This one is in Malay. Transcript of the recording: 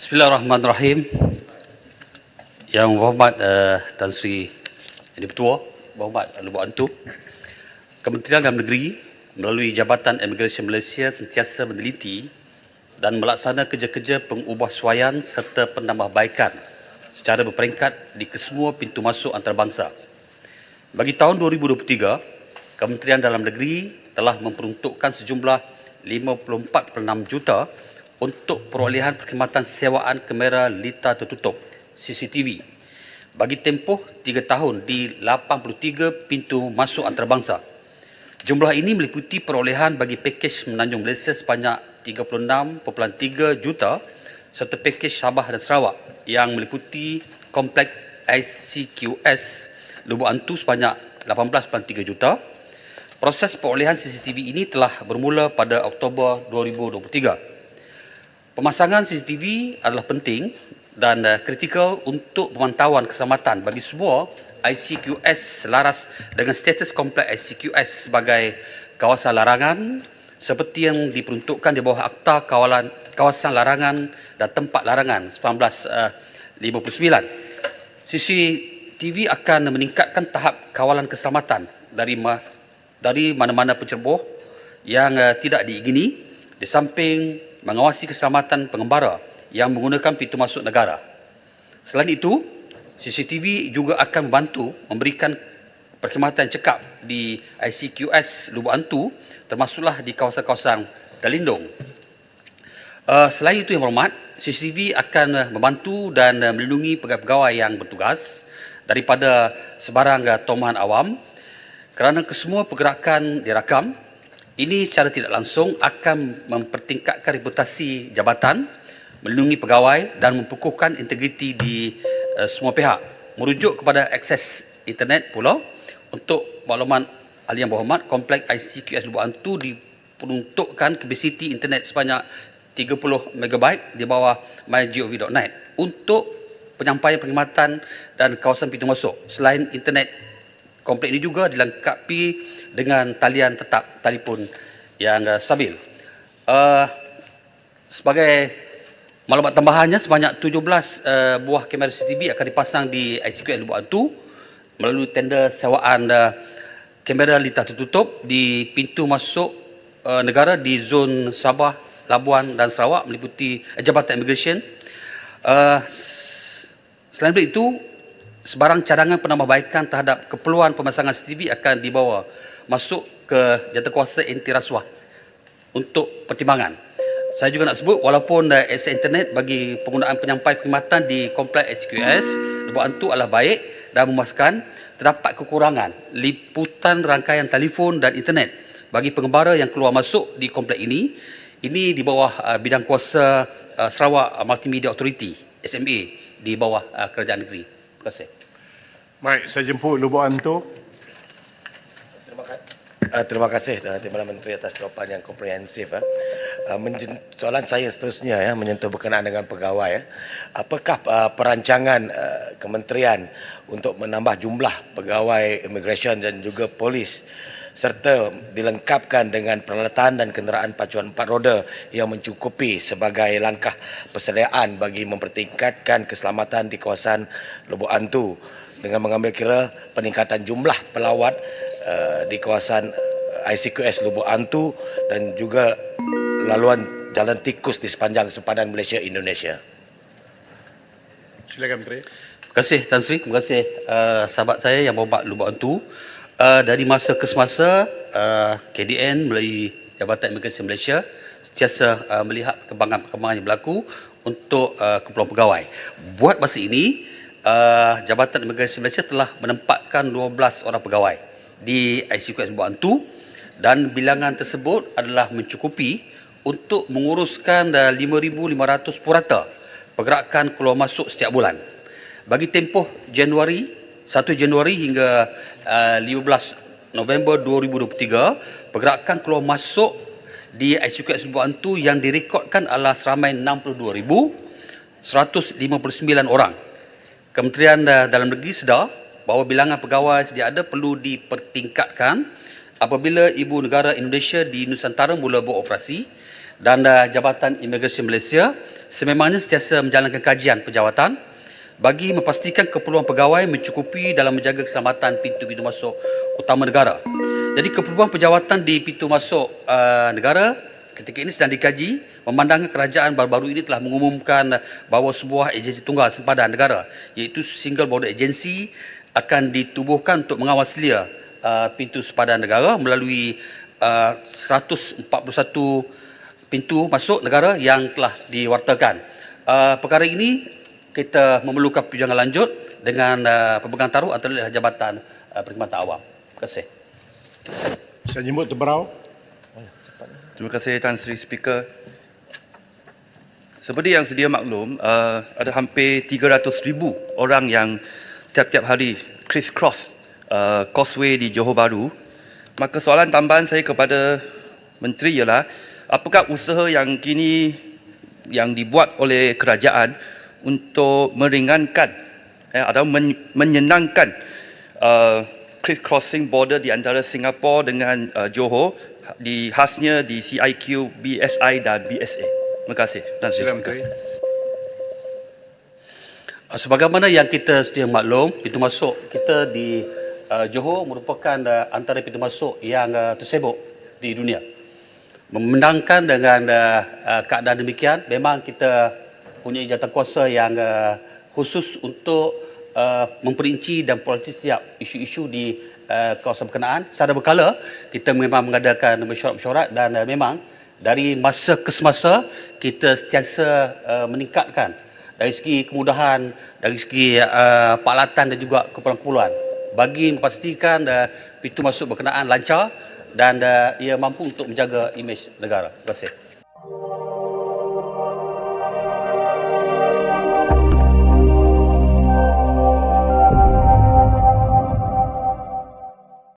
Bismillahirrahmanirrahim. Yang berhormat Tan Sri Yang Ketua, berhormat Lubuk Antu, Kementerian Dalam Negeri melalui Jabatan Imigresen Malaysia sentiasa meneliti dan melaksana kerja-kerja pengubahsuaian serta penambahbaikan secara berperingkat di kesemua pintu masuk antarabangsa. Bagi tahun 2023, Kementerian Dalam Negeri telah memperuntukkan sejumlah 54.6 juta untuk perolehan perkhidmatan sewaan kamera lita tertutup CCTV bagi tempoh 3 tahun di 83 pintu masuk antarabangsa. Jumlah ini meliputi perolehan bagi pakej Menanjung Malaysia sebanyak 36.3 juta serta pakej Sabah dan Sarawak yang meliputi kompleks ICQS Lubuk Antu sebanyak 18.3 juta. Proses perolehan CCTV ini telah bermula pada Oktober 2023. Pemasangan CCTV adalah penting dan kritikal untuk pemantauan keselamatan bagi semua ICQS selaras dengan status kompleks ICQS sebagai kawasan larangan seperti yang diperuntukkan di bawah Akta Kawasan Larangan dan Tempat Larangan 1959. CCTV akan meningkatkan tahap kawalan keselamatan dari mana-mana penceroboh yang tidak diingini, di samping mengawasi keselamatan pengembara yang menggunakan pintu masuk negara. Selain itu, CCTV juga akan membantu memberikan perkhidmatan cekap di ICQS Lubuk Antu, termasuklah di kawasan-kawasan terlindung. Selain itu yang berhormat, CCTV akan membantu dan melindungi pegawai-pegawai yang bertugas daripada sebarang tomahan awam kerana kesemua pergerakan dirakam. Ini secara tidak langsung akan mempertingkatkan reputasi jabatan, melindungi pegawai dan mempukuhkan integriti di semua pihak. Merujuk kepada akses internet pula, untuk makluman ahli yang berhormat, kompleks ICQS Lubuk Antu diperuntukkan kapasiti internet sebanyak 30 MB di bawah mygov.net untuk penyampaian perkhidmatan dan kawasan pintu masuk. Selain internet, kompleks ini juga dilengkapi dengan talian tetap telefon yang stabil. Sebagai maklumat tambahannya, sebanyak 17 buah kamera CCTV akan dipasang di ICQS Lubuk Antu melalui tender sewaan kamera lita tertutup di pintu masuk negara di zon Sabah, Labuan dan Sarawak meliputi Jabatan Imigresen. Selain itu, sebarang cadangan penambahbaikan terhadap keperluan pemasangan CCTV akan dibawa masuk ke Jawatankuasa Anti Rasuah untuk pertimbangan. Saya juga nak sebut, walaupun akses internet bagi penggunaan penyampai perkhidmatan di kompleks HQS Lubuk Antu adalah baik dan memuaskan, terdapat kekurangan liputan rangkaian telefon dan internet bagi pengembara yang keluar masuk di kompleks ini. Ini di bawah bidang kuasa Sarawak Multimedia Authority SMA di bawah Kerajaan Negeri. Terima kasih. Baik, saya jemput Lubuk Antu. Terima kasih Timbalan Menteri atas jawapan yang komprehensif. Soalan saya seterusnya menyentuh berkenaan dengan pegawai. Apakah perancangan kementerian untuk menambah jumlah pegawai imigresen dan juga polis serta dilengkapkan dengan peralatan dan kenderaan pacuan 4 roda yang mencukupi sebagai langkah persediaan bagi mempertingkatkan keselamatan di kawasan Lubuk Antu dengan mengambil kira peningkatan jumlah pelawat di kawasan ICQS Lubuk Antu dan juga laluan jalan tikus di sepanjang sempadan Malaysia-Indonesia. Silakan Menteri. Terima kasih Tan Sri, terima kasih sahabat saya yang berhormat Lubuk Antu. Dari masa ke semasa, KDN melalui Jabatan Imigresen Malaysia sentiasa melihat perkembangan-perkembangan yang berlaku untuk keperluan pegawai. Buat masa ini, Jabatan Imigresen Malaysia telah menempatkan 12 orang pegawai di ICQS Lubuk Antu dan bilangan tersebut adalah mencukupi untuk menguruskan 5,500 purata pergerakan keluar masuk setiap bulan. Bagi tempoh 1 Januari hingga 15 November 2023, pergerakan keluar masuk di ICQS Lubuk Antu yang direkodkan adalah seramai 62,159 orang. Kementerian Dalam Negeri sedar bahawa bilangan pegawai sedia ada perlu dipertingkatkan apabila Ibu Negara Indonesia di Nusantara mula beroperasi dan Jabatan Imigresen Malaysia sememangnya sentiasa menjalankan kajian penjawatan bagi memastikan keperluan pegawai mencukupi dalam menjaga keselamatan pintu-pintu masuk utama negara. Jadi keperluan penjawatan di pintu masuk negara ketika ini sedang dikaji, memandangkan kerajaan baru-baru ini telah mengumumkan bahawa sebuah agensi tunggal sempadan negara iaitu Single Border Agency akan ditubuhkan untuk mengawal selia pintu sempadan negara melalui 141 pintu masuk negara yang telah diwartakan. Perkara ini kita memerlukan perjuangan lanjut dengan pemegang taruh antara Jabatan Perkhidmatan Awam. Terima kasih. Saya jemput Tebrau. Terima kasih Tan Sri Speaker. Seperti yang sedia maklum, ada hampir 300,000 orang yang tiap-tiap hari criss-cross causeway di Johor Bahru. Maka soalan tambahan saya kepada Menteri ialah, apakah usaha yang kini yang dibuat oleh kerajaan untuk meringankan atau menyenangkan criss-crossing border di antara Singapura dengan Johor, khasnya di CIQ, BSI dan BSA. Terima kasih. Sila Menteri. Sebagaimana yang kita sedia maklum, pintu masuk kita di Johor merupakan antara pintu masuk yang tersibuk di dunia. Memandangkan dengan keadaan demikian, memang kita punya jawatankuasa yang khusus untuk memperinci dan politik setiap isu-isu di kawasan berkenaan. Secara berkala, kita memang mengadakan mesyuarat-mesyuarat dan memang dari masa ke semasa kita sentiasa meningkatkan dari segi kemudahan, dari segi peralatan dan juga keperluan bagi memastikan pintu masuk berkenaan lancar dan ia mampu untuk menjaga imej negara. Terima kasih.